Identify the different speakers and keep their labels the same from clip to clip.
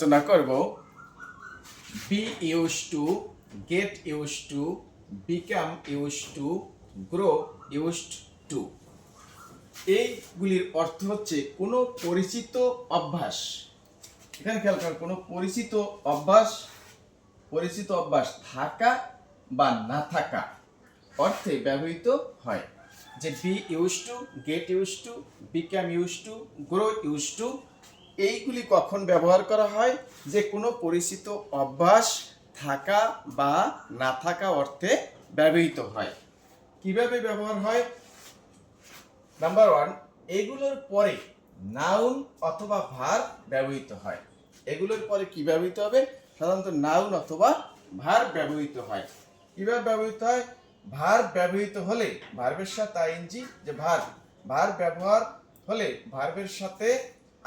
Speaker 1: আলোচনা করব be used to, get used to, become used to, grow used to। এইগুলির অর্থ হচ্ছে কোনো পরিচিত অভ্যাস। এখানে খেয়াল করেন, কোনো পরিচিত অভ্যাস থাকা বা না থাকা অর্থে ব্যবহৃত হয়। যে be used to, get used to, become used to, grow used to এইগুলি কখন ব্যবহার করা হয়? যে কোনো পরিচিত অভ্যাস থাকা বা না থাকা অর্থে ব্যবহৃত হয়। কিভাবে ব্যবহার হয়? নাম্বার 1, এগুলোর পরে নাউন অথবা ভার্ব ব্যবহৃত হয়। এগুলোর পরে কি ব্যবহৃত হবে? সাধারণত নাউন অথবা ভার্ব ব্যবহৃত হয়। কিভাবে ব্যবহৃত হয়? ভার্ব ব্যবহৃত হলে ভার্বের সাথে আইএনজি, যে ভার্ব ব্যবহার হলে ভার্বের সাথে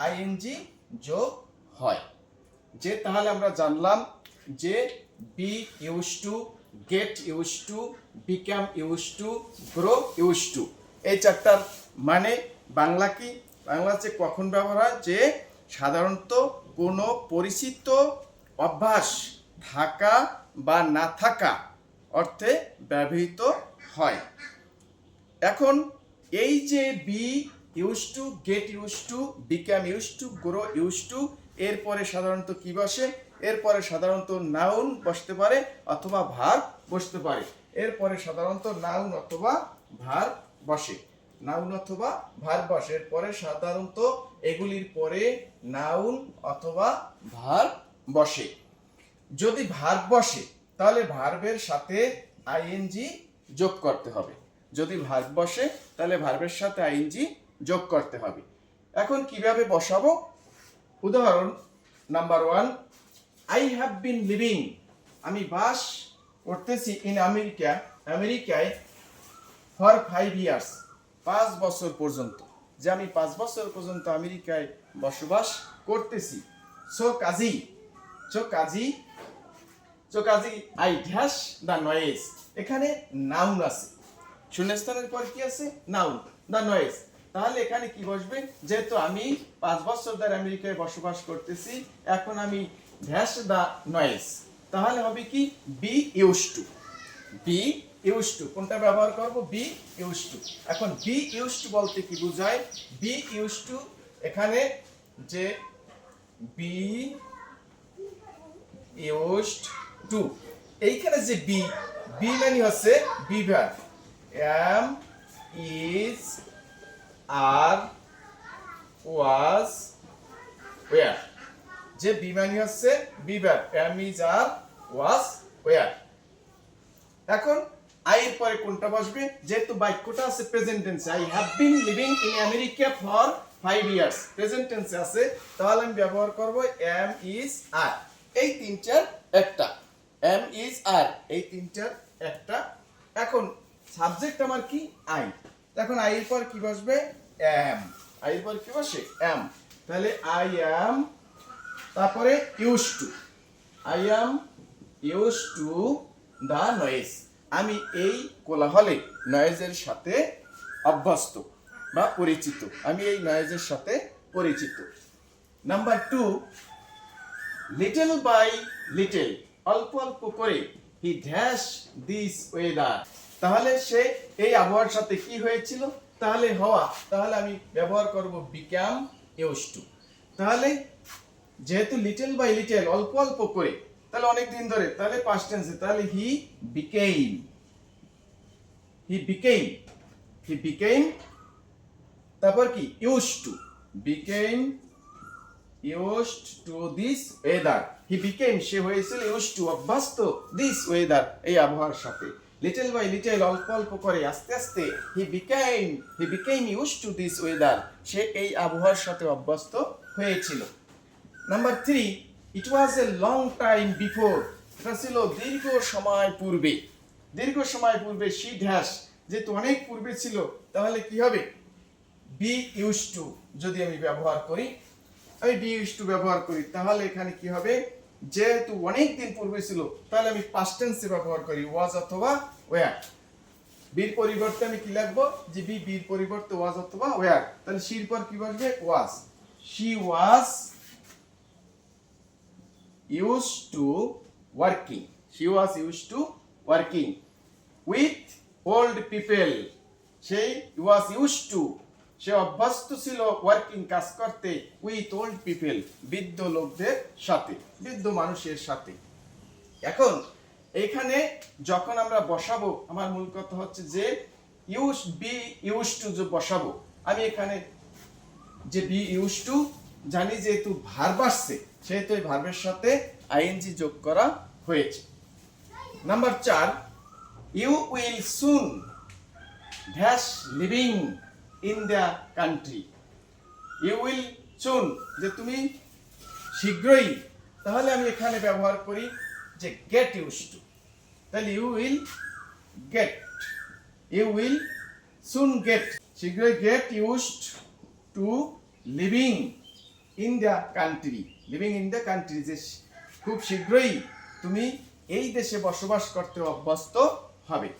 Speaker 1: আইএনজি যোগ হয়। যে তাহলে আমরা জানলাম যে be used to, get used to, become used to, grow used to এই চারটার মানে বাংলা কি? বাংলা হচ্ছে কখন ব্যবহার হয়? যে সাধারণত কোনো পরিচিত অভ্যাস থাকা বা না থাকা অর্থে ব্যবহৃত হয়। এখন এই যে be used to, get used to, become used to, grow used to এরপরে সাধারণত কি বসে? এরপরে সাধারণত নাউন বসতে পারে অথবা ভার্ব বসতে পারে। এরপরে সাধারণত নাউন অথবা ভার্ব বসে। নাউন অথবা ভার্ব বসে। এরপরে সাধারণত এগুলির পরে নাউন অথবা ভার্ব বসে। যদি ভার্ব বসে তাহলে ভার্বের সাথে আইএনজি যোগ করতে হবে। যদি ভার্ব বসে তাহলে ভার্বের সাথে আইএনজি যোগ করতে হবে। এখন কিভাবে বসাবো? উদাহরণ number 1, I have been living, আমি বাস করতেছি ইন আমেরিকায় ফর 5 ইয়ার্স, 5 বছর পর্যন্ত। যে আমি 5 বছর পর্যন্ত আমেরিকায় বসবাস করতেছি। So Kazi I dash the noise, এখানে নাউন আছে, শূন্যস্থানের পর কি আছে? Noun, the noise. তাহলে এখানে কি বসবে? যেহেতু আমি 5 বছর ধরে আমেরিকায় বসবাস করতেছি, এখন আমি ড্যাশ দ্য নয়েজ, তাহলে হবে কি? বি ইউজ টু কোনটা ব্যবহার করব? Be used to. এখন বি ইউজ টু বলতে কি বোঝায়? বি ইউজ টু এখানে যে বি ইউজড টু, এইখানে যে বি মানে হচ্ছে be verb, am is are was were. যে বি মানে হচ্ছে be verb, am is are was were. এখন আই এর পরে কোনটা বসবে? যেহেতু বাক্যটা আছে প্রেজেন্ট টেন্সে, I have been living in America for 5 years, present টেন্সে আছে, তাহলে আমি ব্যবহার করব এম ইজ আর। এই তিনটার একটা, এম ইজ আর, এই তিনটার একটা। এখন সাবজেক্ট আমার কি? আই। এখন আই এর পর কি বসবে? এম। আই এর পর কি বসে? এম। তাহলে আই এম, তারপরে use to, I am use to the noise, আমি এই কোলাহলে নয়েজের সাথে অভ্যস্ত বা পরিচিত, আমি এই নয়েজের সাথে পরিচিত। নাম্বার 2, লিটল বাই লিটল, অল্প অল্প করে, হি ড্যাশ দিস ওয়েদার, তাহলে সে এই আবহাওয়ার সাথে কি হয়েছিল? তাহলে হওয়া, তাহলে আমি ব্যবহার করব বিকাম ইউজ টু। তাহলে যেহেতু লিটল বাই লিটল, অল্প অল্প করে, তাহলে অনেক দিন ধরে, তাহলে পাস্ট টেন্সে, তাহলে হি বিকেইম, তারপর কি? Used to, became used to this weather, he became, সে হয়েছিল, ইউজড টু, অভ্যস্ত, দিস ওয়েদার, এই আবহাওয়ার সাথে। লিটল বাই লিটল, অল্প অল্প করে, আস্তে আস্তে, he became used to this weather, সে এই আবহাওয়ার সাথে অভ্যস্ত হয়েছিল। Number 3, it was a long time before, এটা ছিল দীর্ঘ সময় পূর্বে। দীর্ঘ সময় পূর্বে, শি ড্যাশ, যেহেতু অনেক পূর্বে ছিল, তাহলে কি হবে? বি ইউজ টু যদি আমি ব্যবহার করি, তাহলে এখানে কি হবে? যেহেতু অনেক দিন পূর্বে ছিল, তাহলে আমি পাস্ট টেন্সে ব্যবহার করি, ওয়াজ অথবা ওয়ার। বির পরিবর্তে আমি কি লিখবো? যে বির পরিবর্তে ওয়াজ অথবা ওয়ার, তাহলে শির পর কি বসবে? Was. She was used to working. She was used to working with old people. Say was used to, সে অভ্যস্ত ছিল ওয়ার্কিং কাজ করতে উইথ ওল্ড পিপল, বৃদ্ধ লোকদের সাথে, বৃদ্ধ মানুষের সাথে। এখন এখানে যখন আমরা বসাবো, আমার মূল কথা হচ্ছে যে বি ইউজ টু যে বসাবো, আমি এখানে যে বি ইউজ টু জানি যেহেতু ভার্ব আসছে, সেহেতু এই ভার্বের সাথে আইএনজি যোগ করা হয়েছে। Number 4, you will soon dash living in the country. You will soon, যে তুমি শীঘ্রই, তাহলে আমি এখানে ব্যবহার করি যে গেট ইউজ টু। তাহলে you will get, you will soon get, শীঘ্রই get used to living in the country. Living in the country, যে খুব শীঘ্রই তুমি এই দেশে বসবাস করতে অভ্যস্ত হবে।